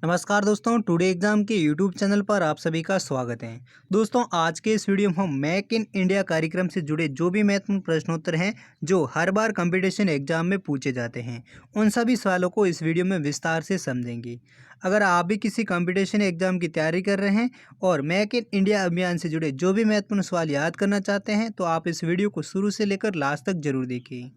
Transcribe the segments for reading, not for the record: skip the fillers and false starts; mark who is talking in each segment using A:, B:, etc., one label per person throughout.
A: नमस्कार दोस्तों, today exam के यूट्यूब चैनल पर आप सभी का स्वागत है। दोस्तों, आज के इस वीडियो में हम मेक इन इंडिया कार्यक्रम से जुड़े जो भी महत्वपूर्ण प्रश्नोत्तर हैं जो हर बार कंपटीशन एग्जाम में पूछे जाते हैं, उन सभी सवालों को इस वीडियो में विस्तार से समझेंगे। अगर आप भी किसी कंपटीशन एग्जाम की तैयारी कर रहे हैं और मेक इन इंडिया अभियान से जुड़े जो भी महत्वपूर्ण सवाल याद करना चाहते हैं तो आप इस वीडियो को शुरू से लेकर लास्ट तक जरूर देखिए।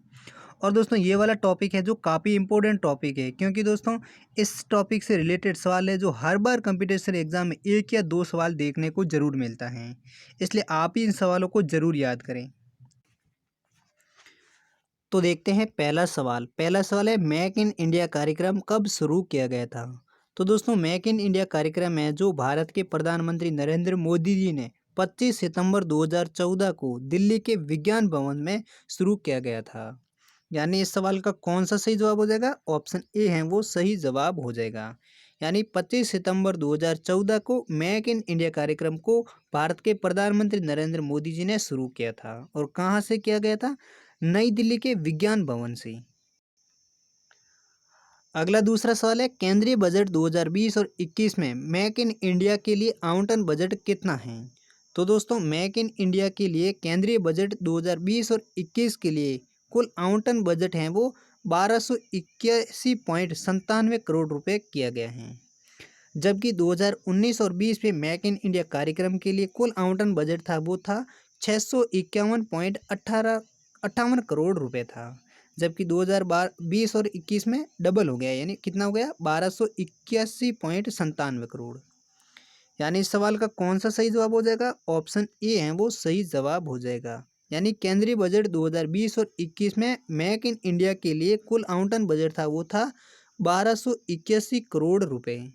A: और दोस्तों, ये वाला टॉपिक है जो काफ़ी इंपॉर्टेंट टॉपिक है, क्योंकि दोस्तों इस टॉपिक से रिलेटेड सवाल है जो हर बार कंपटीशन एग्जाम में एक या दो सवाल देखने को ज़रूर मिलता है। इसलिए आप ही इन सवालों को ज़रूर याद करें। तो देखते हैं पहला सवाल है, मेक इन इंडिया कार्यक्रम कब शुरू किया गया था। तो दोस्तों, मेक इन इंडिया कार्यक्रम है जो भारत के प्रधानमंत्री नरेंद्र मोदी जी ने 25 सितंबर 2014 को दिल्ली के विज्ञान भवन में शुरू किया गया था। यानी इस सवाल का कौन सा सही जवाब हो जाएगा? ऑप्शन ए है वो सही जवाब हो जाएगा। यानी 25 सितंबर 2014 को मेक इन इंडिया कार्यक्रम को भारत के प्रधानमंत्री नरेंद्र मोदी जी ने शुरू किया था। और कहाँ से किया गया था? नई दिल्ली के विज्ञान भवन से। अगला दूसरा सवाल है, केंद्रीय बजट 2020 और 21 में मेक इन इंडिया के लिए आवंटन बजट कितना है। तो दोस्तों, मेक इन इंडिया के लिए केंद्रीय बजट 2020 और 21 के लिए कुल आवंटन बजट है वो 1281.97 करोड़ रुपए किया गया है। जबकि 2019 और 20 में मेक इन इंडिया कार्यक्रम के लिए कुल आवंटन बजट था वो था 651.58 करोड़ रुपए था। जबकि 2020 और 21 में डबल हो गया, यानी कितना हो गया? 1281.97 करोड़। यानी इस सवाल का कौन सा सही जवाब हो जाएगा? ऑप्शन ए है वो सही जवाब हो जाएगा। यानी केंद्रीय बजट 2020 और 21 में मेक इन इंडिया के लिए कुल आवंटन बजट था वो था 1281 करोड़ रुपए।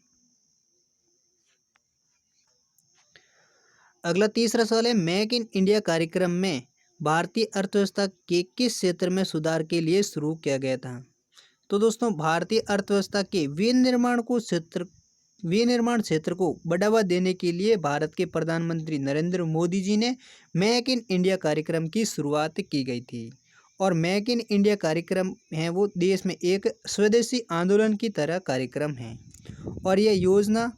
A: अगला तीसरा सवाल है, मेक इन इंडिया कार्यक्रम में भारतीय अर्थव्यवस्था के किस क्षेत्र में सुधार के लिए शुरू किया गया था। तो दोस्तों, भारतीय अर्थव्यवस्था के विनिर्माण क्षेत्र को बढ़ावा देने के लिए भारत के प्रधानमंत्री नरेंद्र मोदी जी ने मेक इन इंडिया कार्यक्रम की शुरुआत की गई थी। और मेक इन इंडिया कार्यक्रम है वो देश में एक स्वदेशी आंदोलन की तरह कार्यक्रम है। और यह योजना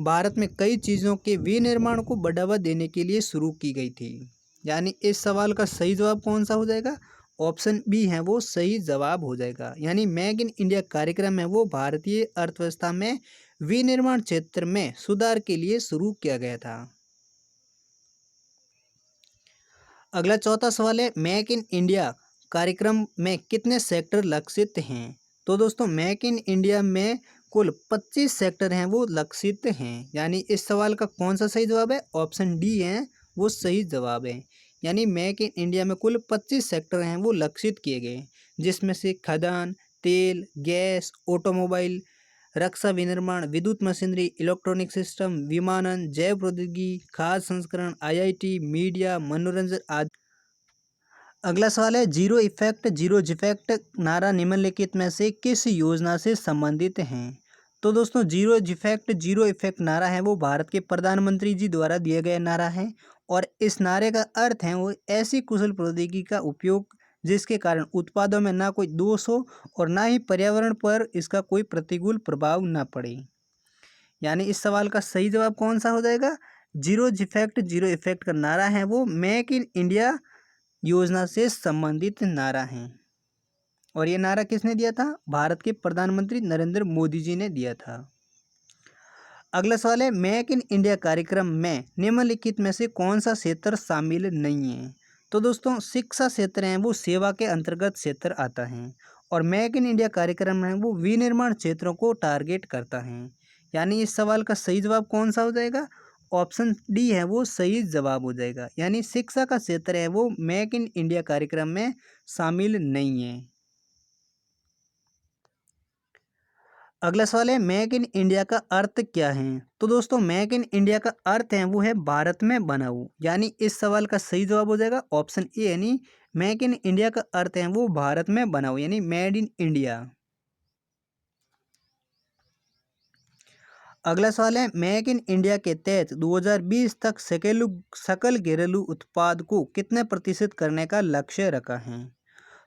A: भारत में कई चीज़ों के विनिर्माण को बढ़ावा देने के लिए शुरू की गई थी। यानी इस सवाल का सही जवाब कौन सा हो जाएगा? ऑप्शन बी है वो सही जवाब हो जाएगा। यानी मेक इन इंडिया कार्यक्रम है वो भारतीय अर्थव्यवस्था में विनिर्माण क्षेत्र में सुधार के लिए शुरू किया गया था। अगला चौथा सवाल है, मेक इन इंडिया कार्यक्रम में कितने सेक्टर लक्षित हैं। तो दोस्तों, मेक इन इंडिया में कुल 25 सेक्टर हैं वो लक्षित हैं। यानी इस सवाल का कौन सा सही जवाब है? ऑप्शन डी है वो सही जवाब है। यानी मेक इन इंडिया में कुल 25 सेक्टर हैं वो लक्षित किए गए, जिसमें से खदान, तेल, गैस, ऑटोमोबाइल, रक्षा विनिर्माण, विद्युत मशीनरी, इलेक्ट्रॉनिक सिस्टम, विमानन, जैव प्रौद्योगिकी, खाद्य संस्करण, आईआईटी, मीडिया, मनोरंजन आदि। अगला सवाल है, जीरो इफेक्ट जीरो जिफेक्ट नारा निम्नलिखित में से किस योजना से संबंधित हैं। तो दोस्तों, जीरो जिफेक्ट जीरो इफेक्ट नारा है वो भारत के प्रधानमंत्री जी द्वारा दिया गया नारा है। और इस नारे का अर्थ है वो ऐसी कुशल प्रौद्योगिकी का उपयोग जिसके कारण उत्पादों में ना कोई दोष हो और ना ही पर्यावरण पर इसका कोई प्रतिकूल प्रभाव ना पड़े। यानी इस सवाल का सही जवाब कौन सा हो जाएगा? जीरो जिफेक्ट जीरो इफेक्ट का नारा है वो मेक इन इंडिया योजना से संबंधित नारा है। और ये नारा किसने दिया था? भारत के प्रधानमंत्री नरेंद्र मोदी जी ने दिया था। अगला सवाल है, मेक इन इंडिया कार्यक्रम में निम्नलिखित में से कौन सा क्षेत्र शामिल नहीं है। तो दोस्तों, शिक्षा क्षेत्र है वो सेवा के अंतर्गत क्षेत्र आता है। और मेक इन इंडिया कार्यक्रम है वो विनिर्माण क्षेत्रों को टारगेट करता है। यानी इस सवाल का सही जवाब कौन सा हो जाएगा? ऑप्शन डी है वो सही जवाब हो जाएगा। यानी शिक्षा का क्षेत्र है वो मेक इन इंडिया कार्यक्रम में शामिल नहीं है। अगला सवाल है, मेक इन इंडिया का अर्थ क्या है। तो दोस्तों, मेक इन इंडिया का अर्थ है वो है भारत में बनाओ। यानी इस सवाल का सही जवाब हो जाएगा ऑप्शन ए। यानी मेक इन इंडिया का अर्थ है वो भारत में बनाओ, यानी मेड इन इंडिया। अगला सवाल है, मेक इन इंडिया के तहत 2020 तक सकल घरेलू उत्पाद को कितने प्रतिशत करने का लक्ष्य रखा है।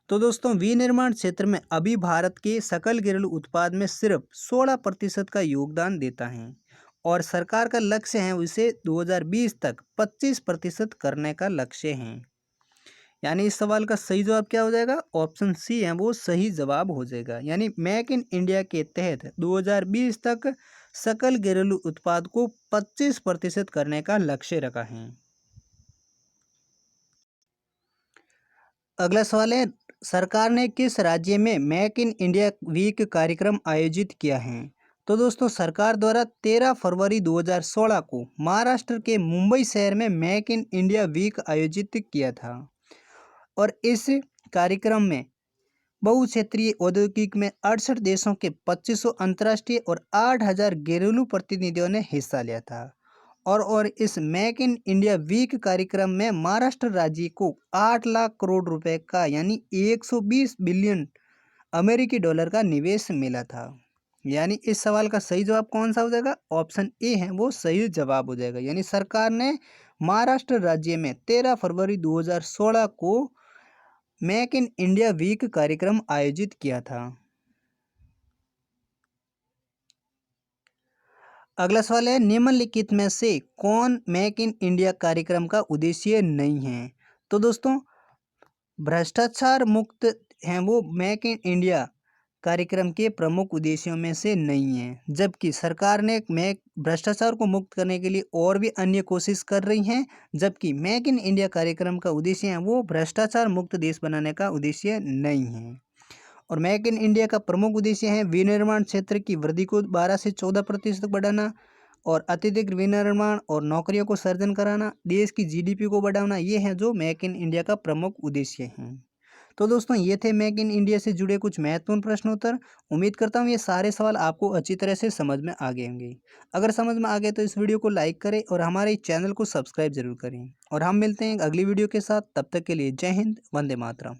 A: तो दोस्तों विनिर्माण क्षेत्र में अभी भारत के सकल घरेलू उत्पाद में सिर्फ 16% का योगदान देता है और सरकार का लक्ष्य है उसे 2020 तक 25% करने का लक्ष्य है। यानी इस सवाल का सही जवाब क्या हो जाएगा? ऑप्शन सी है वो सही जवाब हो जाएगा। यानी मेक इन इंडिया के तहत 2020 तक सकल घरेलू उत्पाद को 25% करने का लक्ष्य रखा है। अगला सवाल है, सरकार ने किस राज्य में मेक इन इंडिया वीक कार्यक्रम आयोजित किया है? तो दोस्तों सरकार द्वारा 13 फरवरी 2016 को महाराष्ट्र के मुंबई शहर में मेक इन इंडिया वीक आयोजित किया था और इस कार्यक्रम में बहुक्षेत्रीय औद्योगिक में 68 देशों के 2500 अंतर्राष्ट्रीय और 8000 घरेलू प्रतिनिधियों ने हिस्सा लिया था और इस मेक इन इंडिया वीक कार्यक्रम में महाराष्ट्र राज्य को 8 लाख करोड़ रुपए का यानी 120 बिलियन अमेरिकी डॉलर का निवेश मिला था। यानी इस सवाल का सही जवाब कौन सा हो जाएगा? ऑप्शन ए है वो सही जवाब हो जाएगा। यानी सरकार ने महाराष्ट्र राज्य में 13 फरवरी 2016 को मेक इन इंडिया वीक कार्यक्रम आयोजित किया था। अगला सवाल है, निम्नलिखित में से कौन मेक इन इंडिया कार्यक्रम का उद्देश्य नहीं है? तो दोस्तों भ्रष्टाचार मुक्त हैं वो मेक इन इंडिया कार्यक्रम के प्रमुख उद्देश्यों में से नहीं है, जबकि सरकार ने मेक भ्रष्टाचार को मुक्त करने के लिए और भी अन्य कोशिश कर रही हैं, जबकि मेक इन इंडिया कार्यक्रम का उद्देश्य है वो भ्रष्टाचार मुक्त देश बनाने का उद्देश्य नहीं है। और मेक इन इंडिया का प्रमुख उद्देश्य है विनिर्माण क्षेत्र की वृद्धि को 12 से 14% बढ़ाना और अत्यधिक विनिर्माण और नौकरियों को सृजन कराना, देश की जीडीपी को बढ़ाना। ये है जो मेक इन इंडिया का प्रमुख उद्देश्य है। तो दोस्तों ये थे मेक इन इंडिया से जुड़े कुछ महत्वपूर्ण प्रश्न उत्तर। उम्मीद करता हूँ ये सारे सवाल आपको अच्छी तरह से समझ में आ गए होंगे। अगर समझ में आ गए तो इस वीडियो को लाइक करें और हमारे चैनल को सब्सक्राइब जरूर करें और हम मिलते हैं अगली वीडियो के साथ। तब तक के लिए जय हिंद, वंदे मातरम।